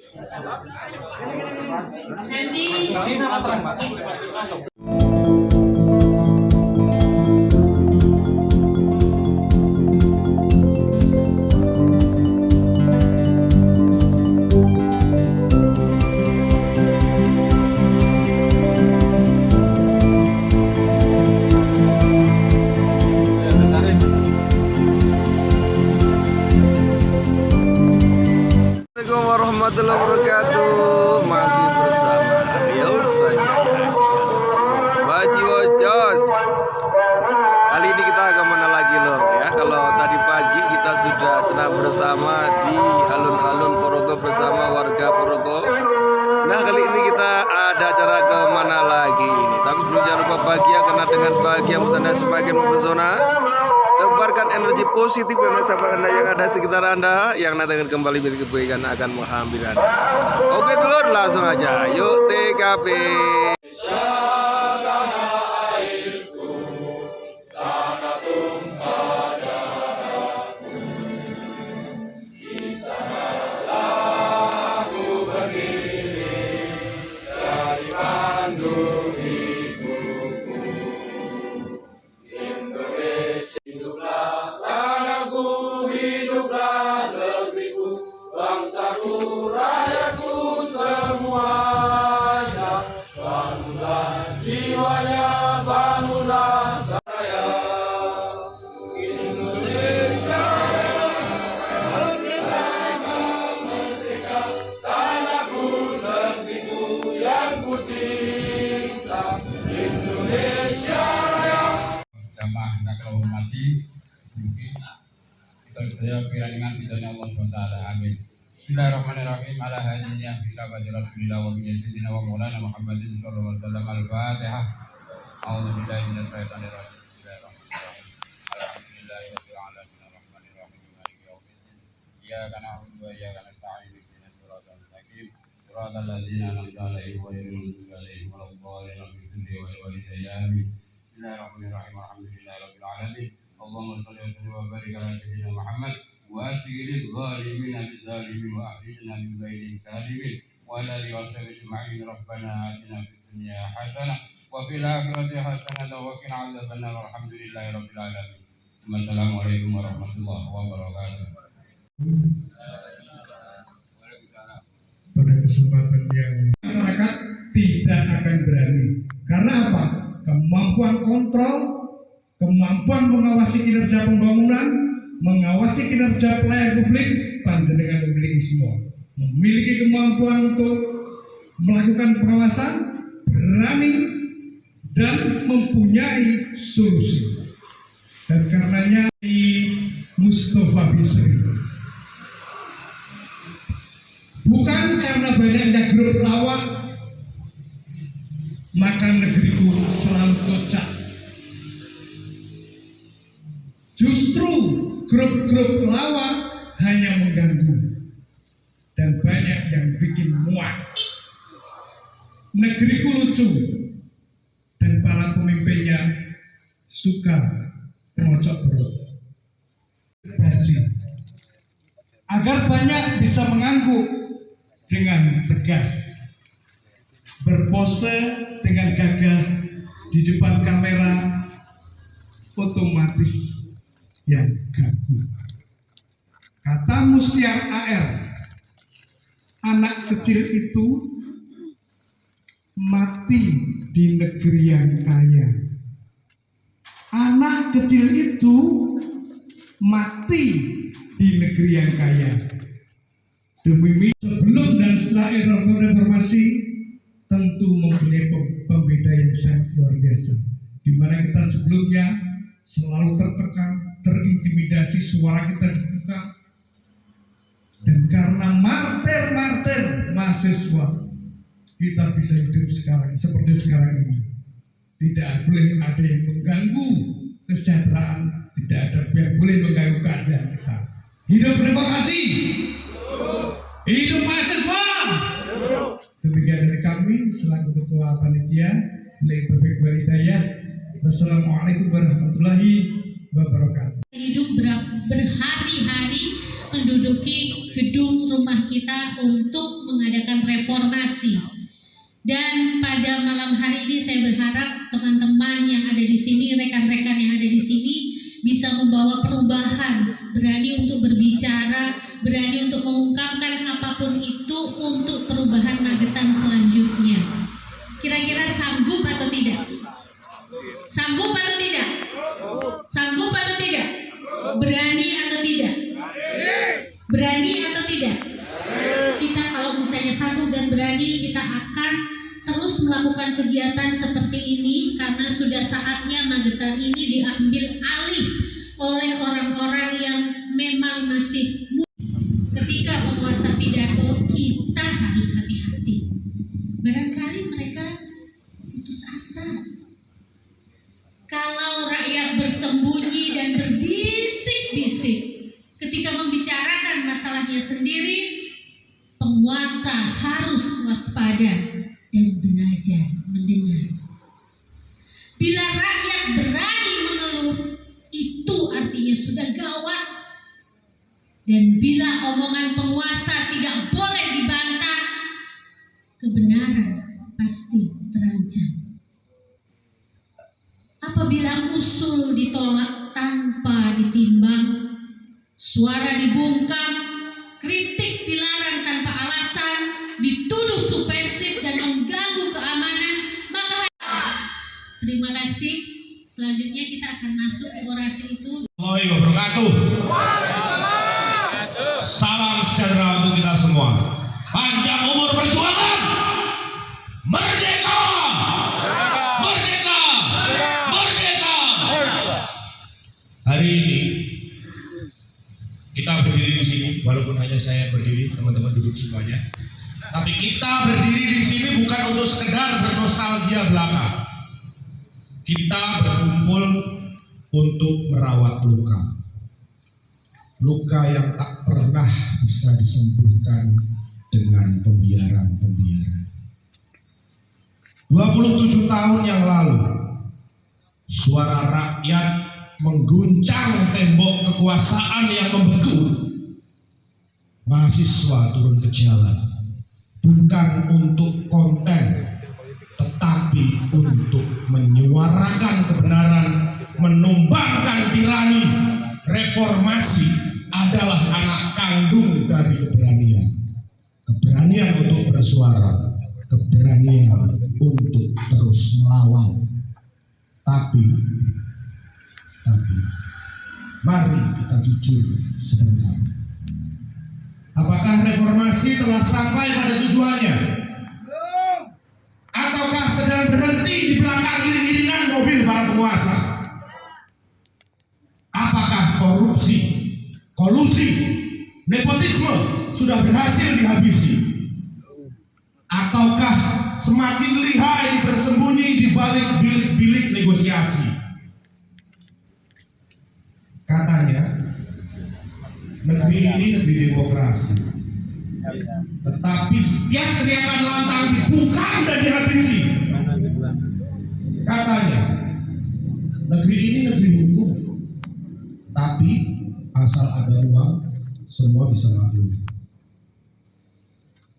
Assalamualaikum warahmatullahi wabarakatuh. Masih bersama Ariel saja. Baji Wojos. Kali ini kita akan mana lagi lor ya. Kalau tadi pagi kita sudah senang bersama di alun-alun Porogo bersama warga Porogo. Nah kali ini kita ada acara ke mana lagi ini. Tapi belum jangan lupa bahagia, karena dengan bahagia Anda semakin mempesona. Tebarkan energi positif dan sahabat Anda yang ada sekitar Anda, yang nanti akan kembali milik kebaikan akan menghampiri Anda. Oke telur, langsung aja yuk TKP. Bangsaku, rakyatku semuanya, bangunlah jiwanya, bangunlah raya Indonesia, merdeka, tanahku, negeriku yang ku cinta, Indonesia Raya. Jamaah hendak kalau hormati, mungkin kita sedaya pirangan pidana Allah SWT. Amin. Bismillahirrahmanirrahim. Ala hadiniya fi sabati Rasulillah wa bi sayyidina wa maulana Muhammadin sallallahu alaihi wasallam. Al-Fatihah. A'udzu billahi minasy syaithanir rajim. Bismillahirrahmanirrahim. Alhamdulillahirabbil alamin arrahmanir rahim maliki yaumiddin. Iyyaka na'budu wa iyyaka nasta'in ihdinas siratal mustaqim. Siratal ladzina an'amta 'alaihim ghairil maghdubi 'alaihim waladdallin. Bismillahirrahmanirrahim. Alhamdulillahirabbil alamin. Allahumma shalli wa sallim wa barik ala sayyidina Muhammad wa asigil zalimin bizalimin wa akhrijna min bainihim salimin wa ala alihi wa sahbihi ajma'in. Rabbana atina fid dunya hasanah wa fil akhirati hasanah wa qina adzabannar. Alhamdulillahi rabbil alamin. Wassalamualaikum warahmatullahi wabarakatuh. Pada kesempatan yang masyarakat tidak akan berani. Karena apa? Kemampuan kontrol, kemampuan mengawasi kinerja pembangunan, mengawasi kinerja pelayan publik, panjenengan memiliki semua. Memiliki kemampuan untuk melakukan pengawasan, berani, dan mempunyai solusi. Dan karenanya Mustafa Bisri, bukan karena banyaknya grup lawak maka negeriku selalu kocak. Justru grup-grup lawak hanya mengganggu dan banyak yang bikin muak. Negeriku lucu dan para pemimpinnya suka mengocok perut. Agar banyak bisa mengangguk dengan tegas, berpose dengan gagah di depan kamera, otomatis yang gagu. Kata Mustiar AR, anak kecil itu mati di negeri yang kaya. Anak kecil itu mati di negeri yang kaya. Demi sebelum dan setelah era reformasi tentu mempunyai pembeda yang sangat luar biasa. Di mana kita sebelumnya selalu tertekan, terintimidasi, suara kita dibuka. Dan karena martir-martir mahasiswa, kita bisa hidup sekarang seperti sekarang ini. Tidak boleh ada yang mengganggu kesejahteraan, tidak ada yang boleh mengganggu keadaan kita. Hidup demokrasi, hidup mahasiswa. Demikian dari kami selaku ketua panitia. Wassalamualaikum warahmatullahi wabarakatuh. Hidup berhari-hari menduduki gedung rumah kita untuk mengadakan reformasi. Dan pada malam hari ini saya berharap teman-teman yang ada di sini, rekan-rekan yang ada di sini bisa membawa perubahan, berani untuk berbicara, berani untuk mengungkapkan apapun itu untuk perubahan Magetan selanjutnya. Kira-kira sanggup atau tidak? Sanggup atau tidak? Sanggup atau tidak? Berani atau tidak? Berani atau tidak? Kita kalau misalnya sanggup dan berani, kita akan terus melakukan kegiatan seperti ini karena sudah saatnya Magetan ini diambil alih oleh orang-orang yang memang masih ketika penguasa pidato. Kita harus hati-hati. Barangkali mereka putus asa. Kalau rakyat bersembunyi dan berbisik-bisik ketika membicarakan masalahnya sendiri, penguasa harus waspada dan belajar mendengar. Bila rakyat berani mengeluh, itu artinya sudah gawat. Dan bila omongan penguasa tidak boleh dibantah, kebenaran pasti terancam. Apabila usul ditolak tanpa ditimbang, suara dibungkam, kritik dilarang tanpa alasan, dituduh subversif dan mengganggu keamanan, maka terima kasih. Selanjutnya kita akan masuk ke orasi itu. Assalamualaikum wabarakatuh. Salam sejahtera untuk kita semua. Panjang umur perjuangan. Merdeka! Merdeka! Merdeka! Hari ini kita berdiri di sini, walaupun hanya saya berdiri, teman-teman duduk semuanya. Tapi kita berdiri di sini bukan untuk sekedar bernostalgia belaka. Kita berkumpul untuk merawat luka. Luka yang tak pernah bisa disembuhkan dengan pembiaran-pembiaran. 27 tahun yang lalu, suara rakyat mengguncang tembok kekuasaan yang membeku. Mahasiswa turun ke jalan, bukan untuk konten, tetapi untuk menyuarakan kebenaran, menumbangkan tirani. Reformasi adalah anak kandung dari keberanian. Keberanian untuk bersuara, keberanian untuk terus melawan. Tapi mari kita jujur sebentar. Apakah reformasi telah sampai pada tujuannya? Ataukah sedang berhenti di belakang iring-iringan mobil para penguasa? Apakah korupsi, kolusi, nepotisme sudah berhasil dihabisi? Ataukah semakin lihai bersembunyi di balik bilik-bilik negosiasi? Katanya negeri ini negeri demokrasi, tetapi setiap teriakan lantang dibungkam dan dihabisi. Katanya negeri ini negeri hukum, tapi asal ada uang semua bisa maklum.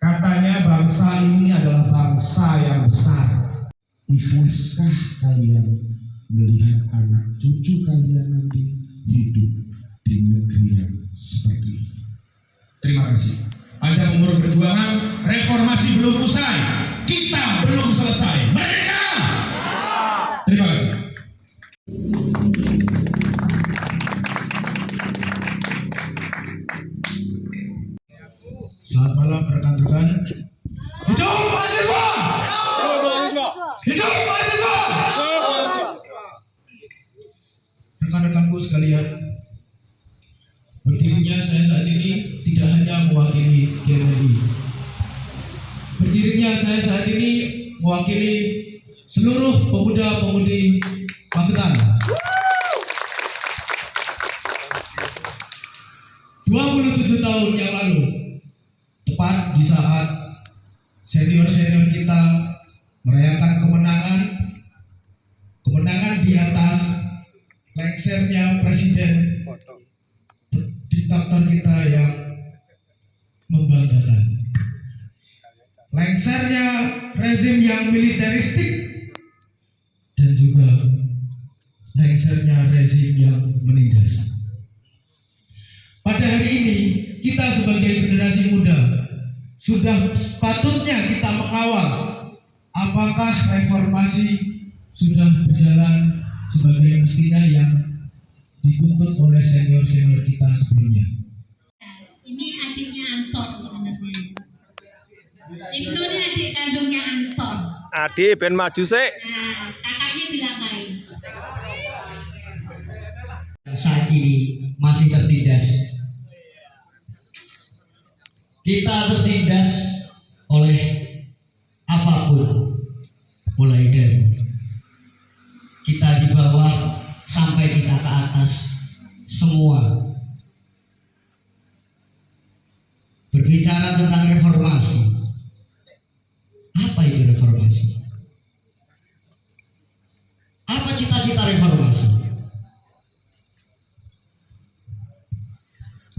Katanya bangsa ini adalah bangsa yang besar. Ikhlaskah kalian melihat anak cucu kalian nanti hidup di negeri yang seperti ini? Terima kasih. Panjang umur perjuangan, reformasi belum usai, kita belum selesai. Merdeka! Terima kasih. Selamat malam rekan-rekan. Hidup mahasiswa! Hidup mahasiswa! Rekan-rekanku sekalian, berdirinya saya saat ini tidak hanya mewakili GMI. Berdirinya saya saat ini mewakili seluruh pemuda-pemudi Magetan. 27 tahun yang lalu, tepat di saat senior-senior kita merayakan kemenangan di atas lengsernya presiden diktator kita yang membanggakan. lengsernya rezim yang militeristik, dan juga lengsernya rezim yang menindas. Pada hari ini, kita sebagai generasi muda sudah sepatutnya kita mengawal apakah reformasi sudah berjalan sebagai mestinya yang dituntut oleh senior-senior kita sebelumnya. Ini adiknya Ansor sebenarnya. Ibnu ini adik kandungnya Ansor. Adik ben maju sih. Nah, kakaknya dilangkai. Saat ini masih tertindas. Kita tertindas oleh apapun, mulai dari kita di bawah sampai kita ke atas, semua berbicara tentang reformasi. Apa itu reformasi? Apa cita-cita reformasi?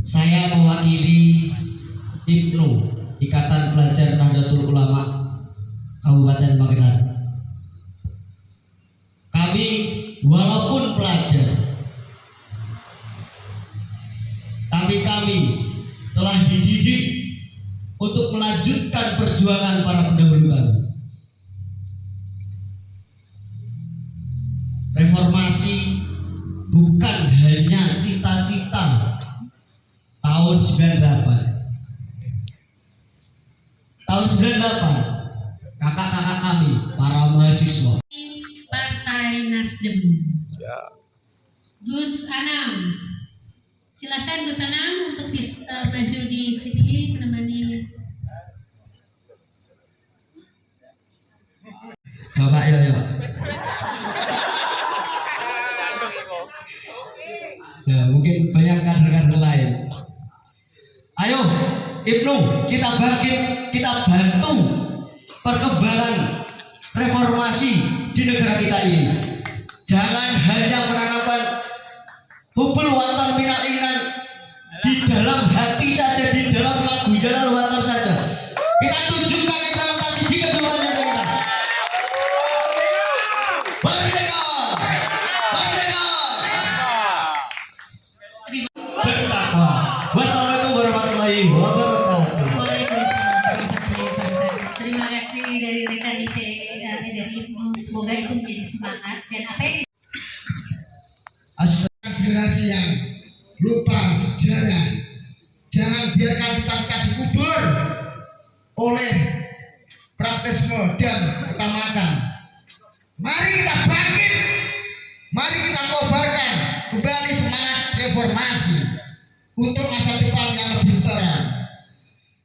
Saya mewakili Ibnu, Ikatan Pelajar Nahdlatul Ulama Kabupaten Magetan. Kami walaupun pelajar, tapi kami telah dididik untuk melanjutkan perjuangan para pendahulu kami. Reformasi bukan hanya cita-cita tahun 98. Tahun 98, kakak-kakak kami, para mahasiswa Partai Nasdem. Ya. Gus Anam. Silakan Gus Anam untuk maju di sini menemani. Bapak ya. Ya, mungkin banyak kader-kader lain. Ayo, Ibnu, kita bangkit, kita bantu perkembangan reformasi di negara kita ini. Jangan hanya menanamkan hubul watar minal iman di dalam hati saja, di dalam lagu jalan watar saja. Kita tunjukkan implementasi di kehidupan nyata kita. Merdeka! Merdeka! Bertakwa. Wassalamualaikum warahmatullahi wabarakatuh. Waalaikumsalam warahmatullahi wabarakatuh. Terima kasih dari rekan dari Ibnu. Semoga itu menjadi semangat dan apa yang Generasi yang lupa sejarah, jangan biarkan cita-cita dikubur oleh praktisme dan ketamakan. Mari kita bangkit, mari kita kobarkan kembali semangat reformasi untuk masa depan yang lebih terang.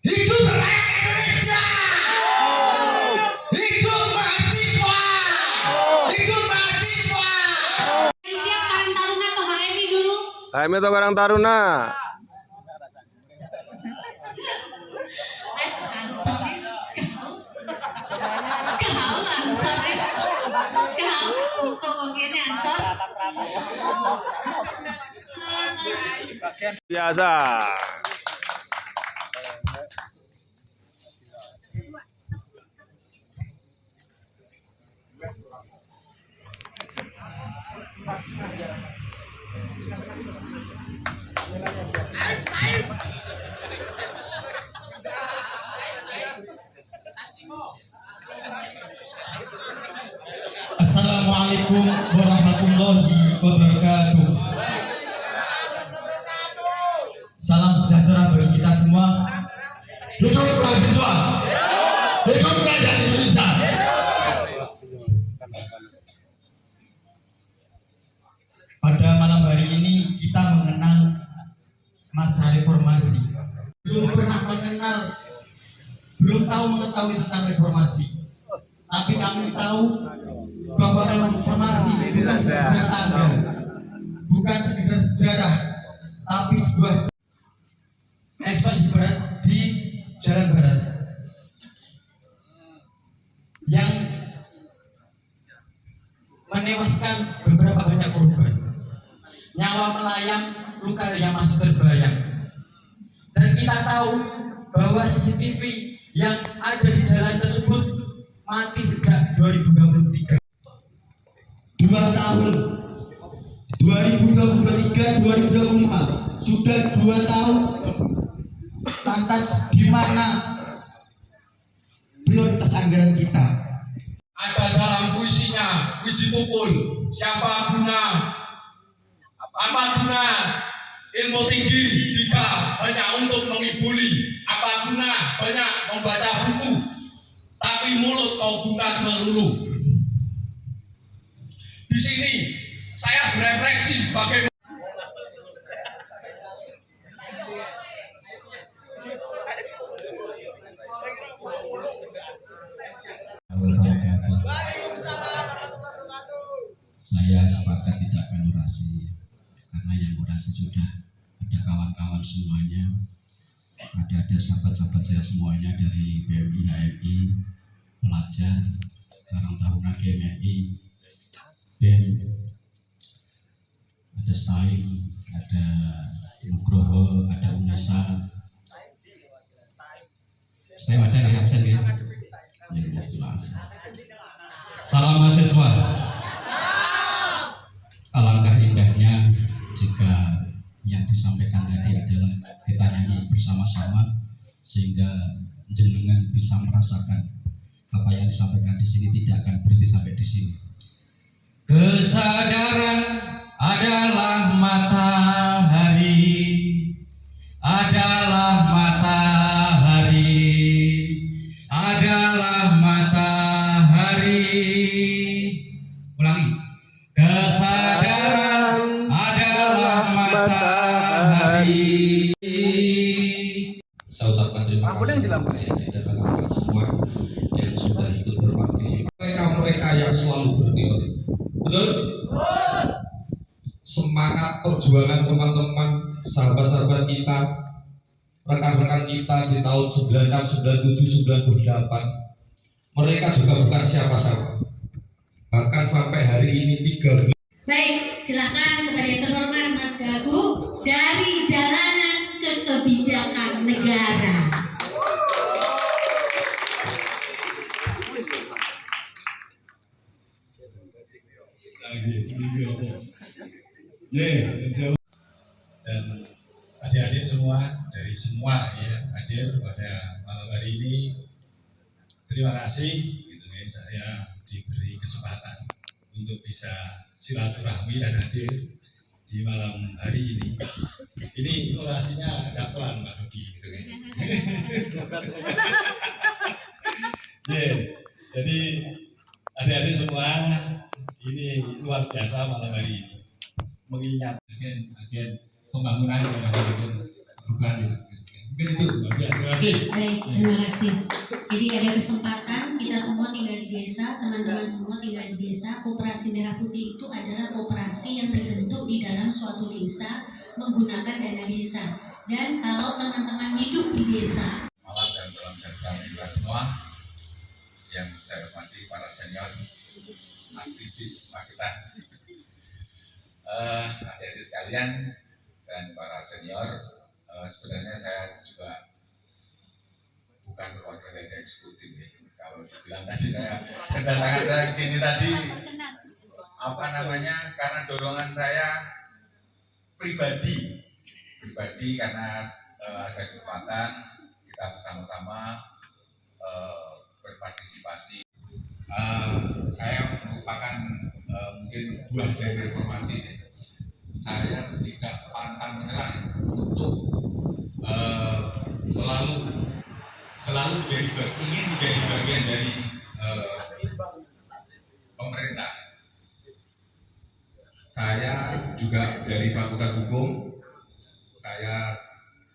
Hidup rakyat Indonesia, hidup mahasiswa, hidup mahasiswa. siap Karang Taruna atau HMI dulu? HMI atau Karang Taruna? Ansoris kau Ansoris kau gini Ansor. Biasa. Assalamualaikum warahmatullahi wabarakatuh. Salam sejahtera bagi kita semua. Hidup mahasiswa, hidup rakyat Indonesia. Pada malam hari ini kita mengenang masa reformasi. Belum pernah mengenal, belum tahu mengetahui tentang reformasi. Tapi kami tahu bahwa reformasi bukan sekedar tanggal, bukan sekedar sejarah, tapi sebuah ekspresi berat di Jalan Barat yang menewaskan beberapa banyak korban, nyawa melayang, luka yang masih terbayang. Dan kita tahu bahwa CCTV yang ada di Jalan mati sejak 2023. 2 tahun 2023-2024 sudah 2 tahun. Lantas di mana prioritas anggaran kita? Ada dalam puisinya Wiji Tukul, apa guna ilmu tinggi jika hanya untuk mengibuli, apa guna banyak membaca buku tapi mulut kau buka melulu. Di sini saya berefleksi sebagai Saya sepakat tidak akan orasi, karena yang orasi sudah ada kawan-kawan semuanya, ada sahabat-sahabat saya semuanya dari BMI, HMI, pelajar, Karang Taruna, GMI, BEM, ada STAIM, ada Nugroho, ada UNESA. STAIM ada nggak absen ya? Ya, jelas. Salam mahasiswa. Alangkah indahnya jika yang disampaikan tadi adalah kita nyanyi bersama-sama sehingga jenengan bisa merasakan apa yang disampaikan di sini tidak akan berhenti sampai di sini. Kesadaran adalah matahari, adalah matahari, adalah matahari. Ulangi. Kesadaran adalah matahari. Saya ucapkan terima kasih kepada kawan-kawan semua yang sudah ikut berpartisipasi. Mereka yang selalu berteori. Betul? Semangat perjuangan teman-teman, sahabat-sahabat kita, rekan-rekan kita di tahun 96, 97, 98, mereka juga bukan siapa-siapa. Bahkan sampai hari ini 3 bulan. Baik, silakan kepada yang terhormat Mas Gagu dari Jalanan ke Kebijakan Negara. Dan adik-adik semua dari semua ya hadir pada malam hari ini. Terima kasih gitu ya, saya diberi kesempatan untuk bisa silaturahmi dan hadir di malam hari ini. Ini orasinya agak pelan Mbak Ruki gitu ya. Jadi adik-adik semua ini luar biasa malam hari ini. Mengingat agen pembangunan yang ada di perubahan itu. Mungkin itu, terima kasih. Baik, terima kasih. Jadi ada kesempatan kita semua tinggal di desa, teman-teman semua tinggal di desa. Koperasi Merah Putih itu adalah koperasi yang terbentuk di dalam suatu desa menggunakan dana desa. Dan kalau teman-teman hidup di desa. Malam dan salam sejahtera kita semua yang saya hormati para senior aktivis kita, adik-adik sekalian dan para senior. Sebenarnya saya juga bukan perwakilan dari eksekutif ya. Kalau dibilang tadi kedatangan saya ke sini tadi karena dorongan saya pribadi karena ada kesempatan kita bersama-sama berpartisipasi. Saya merupakan mungkin buah dari reformasi. Saya tidak pantang menyerah untuk selalu ingin menjadi bagian dari pemerintah. Saya juga dari Fakultas Hukum. Saya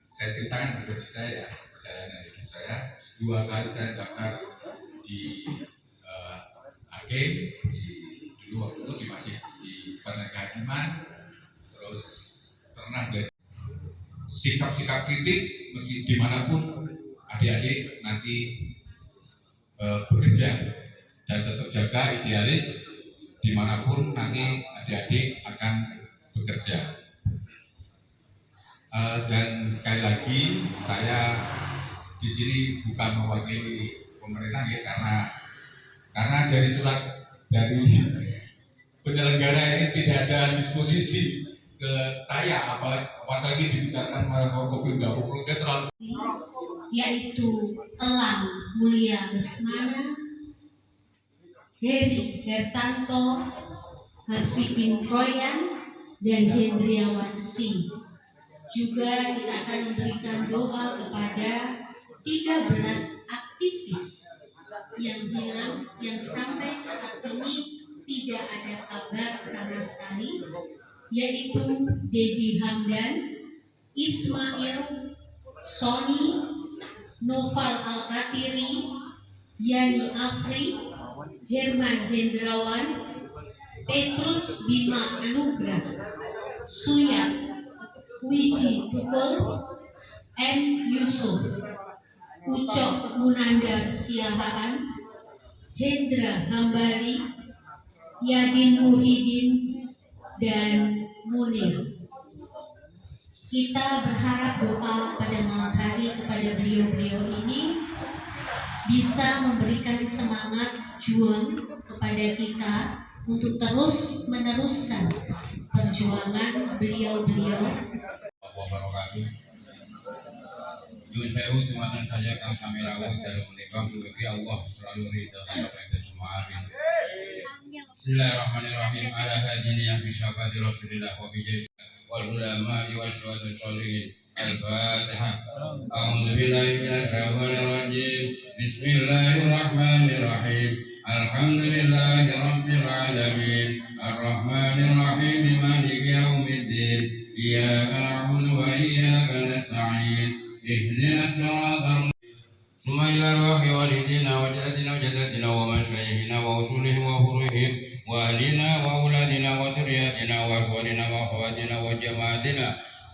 ceritakan pribadi saya, perjalanan hidup saya. 2 kali saya daftar di hakim, dulu waktu itu di masjid di Departemen Kehakiman. Terus pernah jadi sikap-sikap kritis meski dimanapun adik-adik nanti bekerja dan tetap jaga idealis dimanapun nanti adik-adik akan bekerja. Dan sekali lagi saya di sini bukan mewakili pemerintah ya, karena Karena dari surat dari penyelenggara ini tidak ada disposisi ke saya, apalagi dibicarakan masalah Kopimda Populga terlalu, yaitu Elang Mulia Lesmana, Heri Hertanto, Hafidin Royan, dan Hendriawan C. Juga kita akan memberikan doa kepada 13 aktivis yang hilang, yang sampai saat ini tidak ada kabar sama sekali, yaitu Dedi Hamdan, Ismail, Sony, Noval Alkatiri, Yani Afri, Herman Hendrawan, Petrus Bima Anugrah, Suyat, Wiji Tukul, M. Yusuf, Ucok Munandar Siahaan, Hendra Hambali, Yadin Muhyiddin, dan Munir. Kita berharap doa pada malam hari kepada beliau-beliau ini bisa memberikan semangat juang kepada kita untuk terus meneruskan perjuangan beliau-beliau. Wabarakatuh. Nyuwun sewu dumateng saja kang sami rawuh dalem menika mugi Allah selalu ridho kepada kita semua. Amin. Bismillahirrahmanirrahim. Ala hadini yang bisyafati Rasulillah wa bijai wal ulama wa syuhada'i sholihin. Al-Fatihah. A'udzu billahi minasyaitonir rajim. Bismillahirrahmanirrahim. Alhamdulillahi rabbil alamin. Ar-Rahmanir Rahim. Maliki yaumiddin. Iyyaka na'budu wa iyyaka nasta'in. Ihdinas siratal Summa ila ruhi walidina wa jadina wa jadatina wa masyayikhina wa usulihim wa furuhim wa ahlina wa auladina wa dhurriyyatina wa akhwatina wa akhawatina wa jamaatina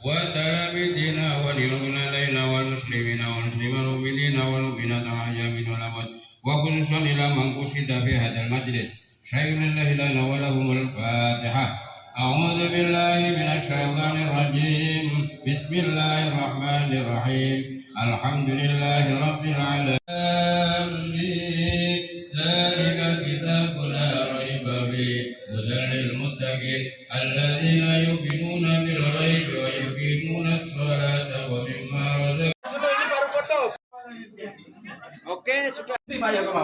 wa talamidzina wa lilmu'minina alaina wal muslimina wal muslimat wal mu'minina wal mu'minat al-ahya'i wal amwat wa khususan ila man qusida fi hadzal majlis. Syai'ulillahi lana wa lahumul Fatihah. A'udzu billahi minasy syaithanir rajim. Bismillahirrahmanirrahim. Alhamdulillahi rabbil alamin. Dzalikal kitabu la raiba fihi hudan lil muttaqin alladzina yu'minuna bil ghaibi wa yuqimuna ash-sholata wa mimma razaqnahum. Oke, sudah. Nanti Mas Jagung,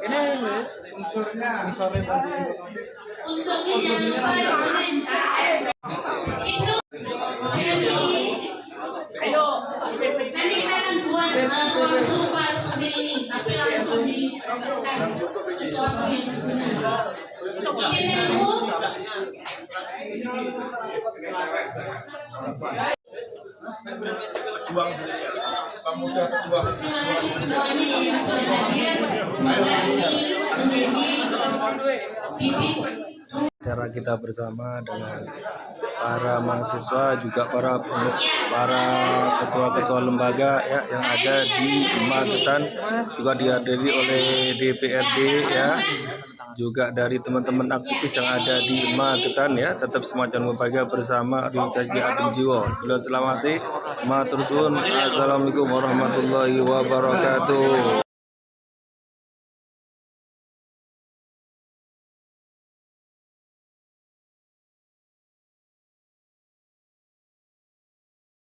Ini unsurnya unsurnya jangan lupa ditulis. Ibnu, nanti kita akan buat ruang serupa seperti ini, tapi langsung dihasilkan sesuatu yang berguna. Ini ilmu. Terima kasih semuanya yang sudah hadir. Semoga ini menjadi bibit cara kita bersama dengan para mahasiswa, juga para ketua-ketua lembaga ya yang ada di Magetan, juga dihadiri oleh DPRD ya, juga dari teman-teman aktivis yang ada di Magetan ya. Tetap semacam lembaga bersama organisasi Adem Jiwa. Selamat matur suwun. Assalamualaikum warahmatullahi wabarakatuh.